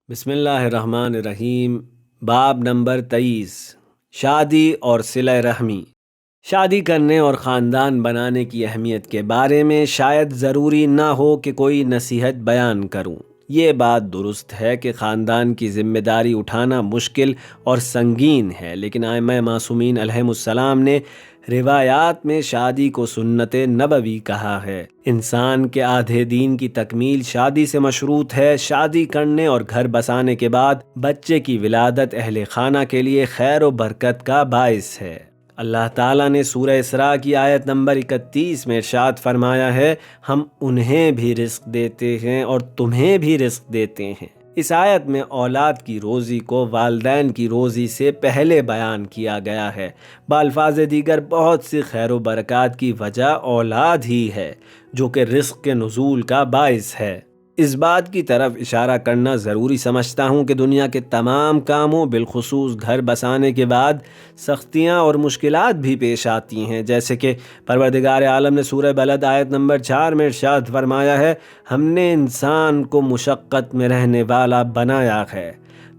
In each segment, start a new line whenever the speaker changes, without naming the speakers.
بسم اللہ الرحمن الرحیم۔ باب نمبر 23، شادی اور صلہ رحمی۔ شادی کرنے اور خاندان بنانے کی اہمیت کے بارے میں شاید ضروری نہ ہو کہ کوئی نصیحت بیان کروں۔ یہ بات درست ہے کہ خاندان کی ذمہ داری اٹھانا مشکل اور سنگین ہے، لیکن ائمہ معصومین علیہم السلام نے روایات میں شادی کو سنت نبوی کہا ہے۔ انسان کے آدھے دین کی تکمیل شادی سے مشروط ہے۔ شادی کرنے اور گھر بسانے کے بعد بچے کی ولادت اہل خانہ کے لیے خیر و برکت کا باعث ہے۔ اللہ تعالیٰ نے سورہ اسراء کی آیت نمبر 31 میں ارشاد فرمایا ہے، ہم انہیں بھی رزق دیتے ہیں اور تمہیں بھی رزق دیتے ہیں۔ اس آیت میں اولاد کی روزی کو والدین کی روزی سے پہلے بیان کیا گیا ہے۔ بالفاظ دیگر بہت سی خیر و برکات کی وجہ اولاد ہی ہے، جو کہ رزق کے نزول کا باعث ہے۔ اس بات کی طرف اشارہ کرنا ضروری سمجھتا ہوں کہ دنیا کے تمام کاموں بالخصوص گھر بسانے کے بعد سختیاں اور مشکلات بھی پیش آتی ہیں، جیسے کہ پروردگار عالم نے سورہ بلد آیت نمبر 4 میں ارشاد فرمایا ہے، ہم نے انسان کو مشقت میں رہنے والا بنایا ہے۔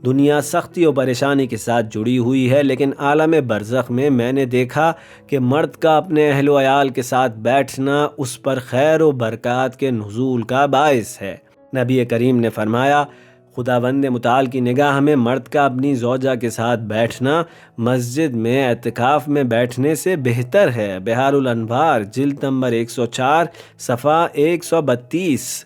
دنیا سختی و پریشانی کے ساتھ جڑی ہوئی ہے، لیکن عالم برزخ میں میں نے دیکھا کہ مرد کا اپنے اہل و عیال کے ساتھ بیٹھنا اس پر خیر و برکات کے نزول کا باعث ہے۔ نبی کریم نے فرمایا، خداوند متعال کی نگاہ میں مرد کا اپنی زوجہ کے ساتھ بیٹھنا مسجد میں اعتکاف میں بیٹھنے سے بہتر ہے۔ بحار الانوار جلد نمبر 104 صفحہ 132۔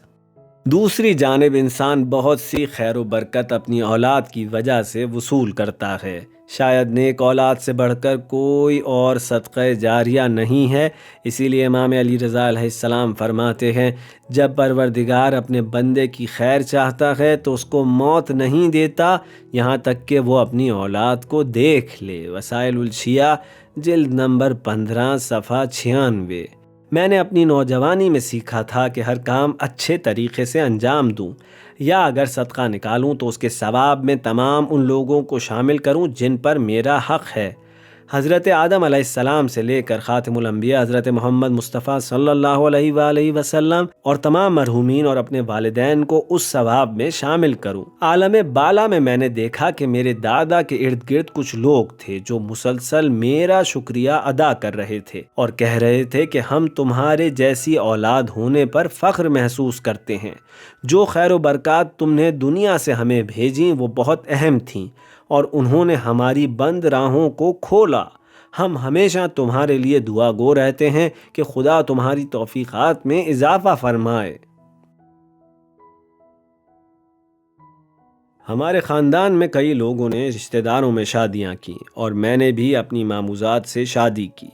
دوسری جانب انسان بہت سی خیر و برکت اپنی اولاد کی وجہ سے وصول کرتا ہے۔ شاید نیک اولاد سے بڑھ کر کوئی اور صدقہ جاریہ نہیں ہے۔ اسی لیے امام علی رضا علیہ السلام فرماتے ہیں، جب پروردگار اپنے بندے کی خیر چاہتا ہے تو اس کو موت نہیں دیتا یہاں تک کہ وہ اپنی اولاد کو دیکھ لے۔ وسائل الشیعہ جلد نمبر 15 صفحہ 96۔ میں نے اپنی نوجوانی میں سیکھا تھا کہ ہر کام اچھے طریقے سے انجام دوں، یا اگر صدقہ نکالوں تو اس کے ثواب میں تمام ان لوگوں کو شامل کروں جن پر میرا حق ہے۔ حضرت آدم علیہ السلام سے لے کر خاتم الانبیاء حضرت محمد مصطفیٰ صلی اللہ علیہ وآلہ وسلم اور تمام مرحومین اور اپنے والدین کو اس ثواب میں شامل کروں۔ عالم بالا میں نے دیکھا کہ میرے دادا کے ارد گرد کچھ لوگ تھے جو مسلسل میرا شکریہ ادا کر رہے تھے اور کہہ رہے تھے کہ ہم تمہارے جیسی اولاد ہونے پر فخر محسوس کرتے ہیں۔ جو خیر و برکات تم نے دنیا سے ہمیں بھیجیں وہ بہت اہم تھیں اور انہوں نے ہماری بند راہوں کو کھولا۔ ہم ہمیشہ تمہارے لیے دعا گو رہتے ہیں کہ خدا تمہاری توفیقات میں اضافہ فرمائے۔ ہمارے خاندان میں کئی لوگوں نے رشتہ داروں میں شادیاں کی اور میں نے بھی اپنی ماموزات سے شادی کی۔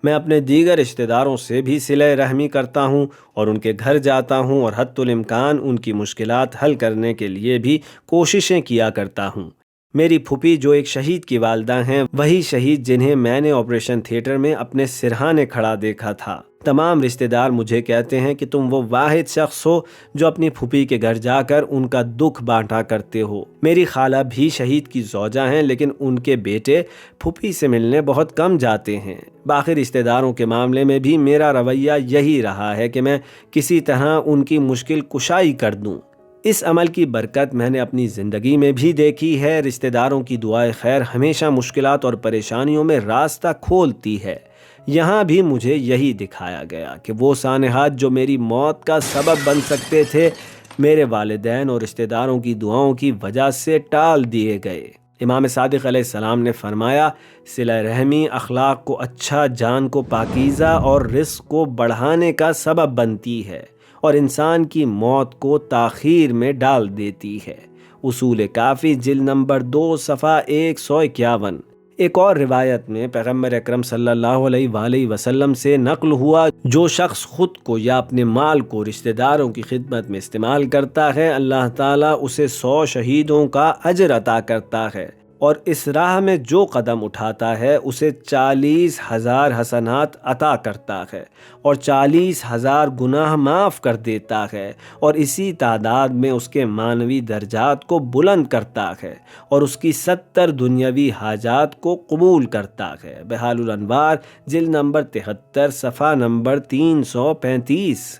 میں اپنے دیگر رشتہ داروں سے بھی صلہ رحمی کرتا ہوں اور ان کے گھر جاتا ہوں اور حتی الامکان ان کی مشکلات حل کرنے کے لیے بھی کوششیں کیا کرتا ہوں۔ میری پھوپھی جو ایک شہید کی والدہ ہیں، وہی شہید جنہیں میں نے آپریشن تھیٹر میں اپنے سرہانے کھڑا دیکھا تھا۔ تمام رشتہ دار مجھے کہتے ہیں کہ تم وہ واحد شخص ہو جو اپنی پھوپھی کے گھر جا کر ان کا دکھ بانٹا کرتے ہو۔ میری خالہ بھی شہید کی زوجہ ہیں، لیکن ان کے بیٹے پھوپھی سے ملنے بہت کم جاتے ہیں۔ باقی رشتہ داروں کے معاملے میں بھی میرا رویہ یہی رہا ہے کہ میں کسی طرح ان کی مشکل کشائی کر دوں۔ اس عمل کی برکت میں نے اپنی زندگی میں بھی دیکھی ہے۔ رشتہ داروں کی دعائے خیر ہمیشہ مشکلات اور پریشانیوں میں راستہ کھولتی ہے۔ یہاں بھی مجھے یہی دکھایا گیا کہ وہ سانحات جو میری موت کا سبب بن سکتے تھے، میرے والدین اور رشتہ داروں کی دعاؤں کی وجہ سے ٹال دیے گئے۔ امام صادق علیہ السلام نے فرمایا، صلہ رحمی اخلاق کو اچھا، جان کو پاکیزہ اور رزق کو بڑھانے کا سبب بنتی ہے اور انسان کی موت کو تاخیر میں ڈال دیتی ہے۔ اصول کافی جلد نمبر 2 صفحہ 151۔ ایک اور روایت میں پیغمبر اکرم صلی اللہ علیہ وآلہ وسلم سے نقل ہوا، جو شخص خود کو یا اپنے مال کو رشتہ داروں کی خدمت میں استعمال کرتا ہے، اللہ تعالیٰ اسے 100 شہیدوں کا اجر عطا کرتا ہے، اور اس راہ میں جو قدم اٹھاتا ہے اسے 40,000 حسنات عطا کرتا ہے اور 40,000 گناہ معاف کر دیتا ہے، اور اسی تعداد میں اس کے معنوی درجات کو بلند کرتا ہے اور اس کی 70 دنیاوی حاجات کو قبول کرتا ہے۔ بحار الانوار جلد نمبر 73 صفحہ نمبر 335۔